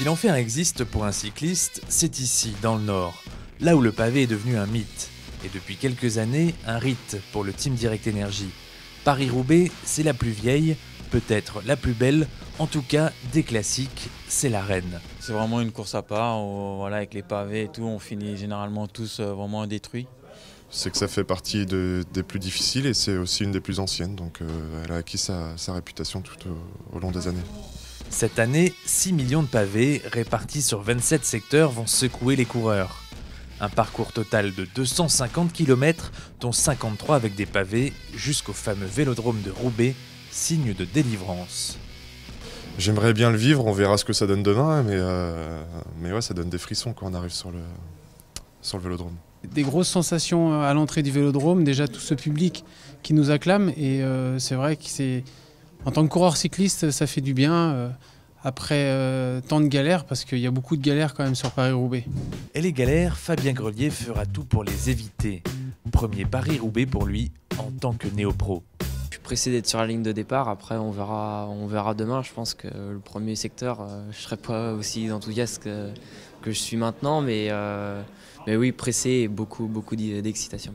Si l'enfer existe pour un cycliste, c'est ici, dans le Nord, là où le pavé est devenu un mythe, et depuis quelques années, un rite pour le Team Direct Energy. Paris-Roubaix, c'est la plus vieille, peut-être la plus belle, en tout cas des classiques, c'est la reine. C'est vraiment une course à part, voilà, avec les pavés et tout, on finit généralement tous vraiment détruits. C'est que ça fait partie des plus difficiles et c'est aussi une des plus anciennes, donc elle a acquis sa réputation tout au long des années. Cette année, 6 millions de pavés répartis sur 27 secteurs vont secouer les coureurs. Un parcours total de 250 km, dont 53 avec des pavés, jusqu'au fameux vélodrome de Roubaix, signe de délivrance. J'aimerais bien le vivre, on verra ce que ça donne demain, mais ouais, ça donne des frissons quand on arrive sur le vélodrome. Des grosses sensations à l'entrée du vélodrome, déjà tout ce public qui nous acclame, et c'est vrai que en tant que coureur cycliste, ça fait du bien après tant de galères, parce qu'il y a beaucoup de galères quand même sur Paris-Roubaix. Et les galères, Fabien Grelier fera tout pour les éviter. Premier Paris-Roubaix pour lui en tant que néo-pro. Je suis pressé d'être sur la ligne de départ, après on verra demain. Je pense que le premier secteur, je ne serai pas aussi enthousiaste que je suis maintenant, mais oui, pressé et beaucoup d'excitation.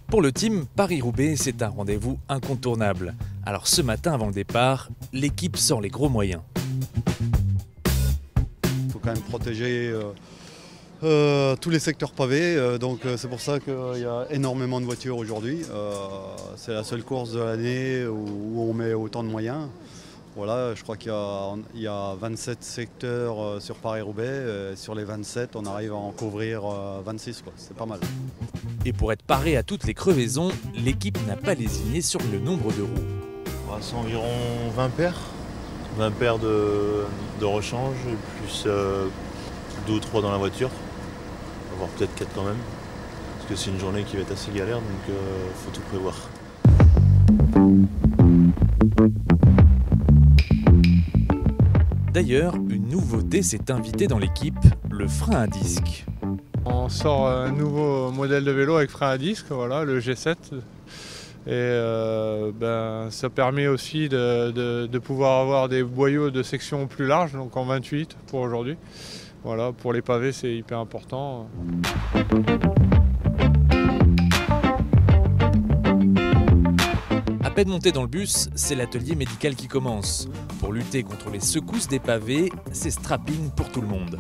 Pour le team, Paris-Roubaix, c'est un rendez-vous incontournable. Alors ce matin avant le départ, l'équipe sort les gros moyens. Il faut quand même protéger tous les secteurs pavés, donc c'est pour ça qu'il y a énormément de voitures aujourd'hui. C'est la seule course de l'année où on met autant de moyens. Voilà, je crois qu'il y a 27 secteurs sur Paris-Roubaix. Sur les 27, on arrive à en couvrir 26, c'est pas mal. Et pour être paré à toutes les crevaisons, l'équipe n'a pas lésiné sur le nombre de roues. C'est environ 20 paires. 20 paires de rechange, plus 2 ou 3 dans la voiture. On va voir peut-être 4 quand même. Parce que c'est une journée qui va être assez galère, donc il faut tout prévoir. D'ailleurs, une nouveauté s'est invitée dans l'équipe, le frein à disque. On sort un nouveau modèle de vélo avec frein à disque, voilà, le G7. Et ça permet aussi de pouvoir avoir des boyaux de section plus larges, donc en 28 pour aujourd'hui. Voilà, pour les pavés, c'est hyper important. À peine monté dans le bus, c'est l'atelier médical qui commence. Pour lutter contre les secousses des pavés, c'est strapping pour tout le monde.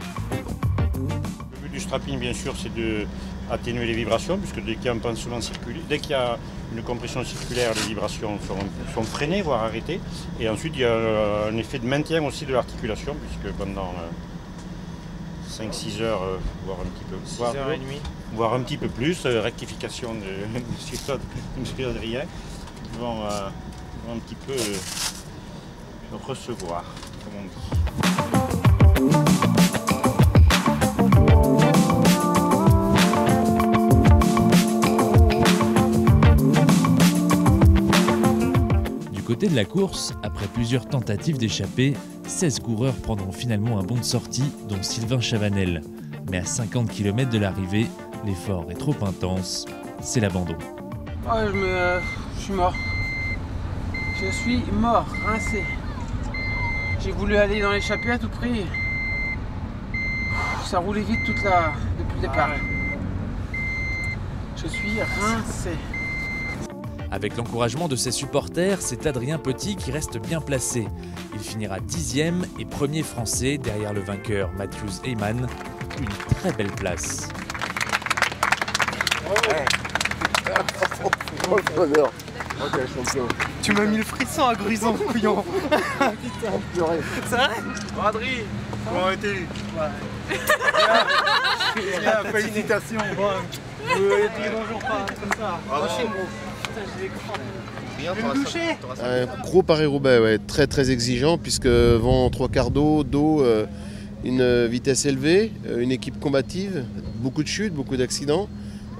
Le but du strapping, bien sûr, c'est d'atténuer les vibrations, puisque dès qu'il y a un pansement circulaire, dès qu'il y a une compression circulaire, les vibrations sont freinées, voire arrêtées. Et ensuite, il y a un effet de maintien aussi de l'articulation, puisque pendant 5-6 heures, voire un petit peu, voire un petit peu plus, rectification de Adrien, qui vont un petit peu recevoir, comme on dit. Du côté de la course, après plusieurs tentatives d'échapper, 16 coureurs prendront finalement un bond de sortie, dont Sylvain Chavanel. Mais à 50 km de l'arrivée, l'effort est trop intense, c'est l'abandon. Oh, je suis mort. Je suis mort, rincé. J'ai voulu aller dans l'échappée à tout prix. Ça roulait vite depuis le départ. Je suis rincé. Avec l'encouragement de ses supporters, c'est Adrien Petit qui reste bien placé. Il finira 10e et premier français derrière le vainqueur Matthews Heyman. Une très belle place. Oh le bonheur. Ok, champion. Tu m'as mis le frisson à Gruison, couillon. Putain. C'est vrai? Bon, Adri, comment as-tu? Ouais. Félicitations. Bon, dis bonjour pas comme ça. Enchaîne, gros. Putain, j'ai l'écran. Un gros Paris-Roubaix, ouais, très très exigeant, puisque vent 3/4 d'eau, une vitesse élevée, une équipe combative, beaucoup de chutes, beaucoup d'accidents.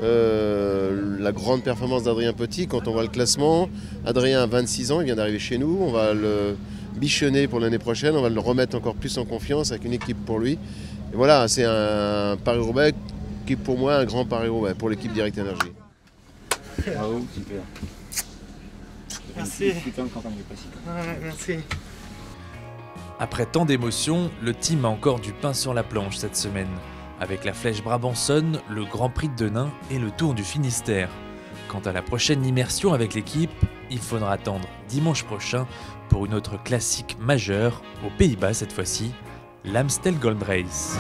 La grande performance d'Adrien Petit, quand on voit le classement, Adrien a 26 ans, il vient d'arriver chez nous, on va le bichonner pour l'année prochaine, on va le remettre encore plus en confiance avec une équipe pour lui. Et voilà, c'est un Paris-Roubaix qui est pour moi un grand Paris-Roubaix pour l'équipe Direct Energy. Bravo, super. Merci. Plutôt une campagne de classique. Ouais, merci. Après tant d'émotions, le team a encore du pain sur la planche cette semaine, avec la Flèche Brabançonne, le Grand Prix de Denain et le Tour du Finistère. Quant à la prochaine immersion avec l'équipe, il faudra attendre dimanche prochain pour une autre classique majeure, aux Pays-Bas cette fois-ci, l'Amstel Gold Race.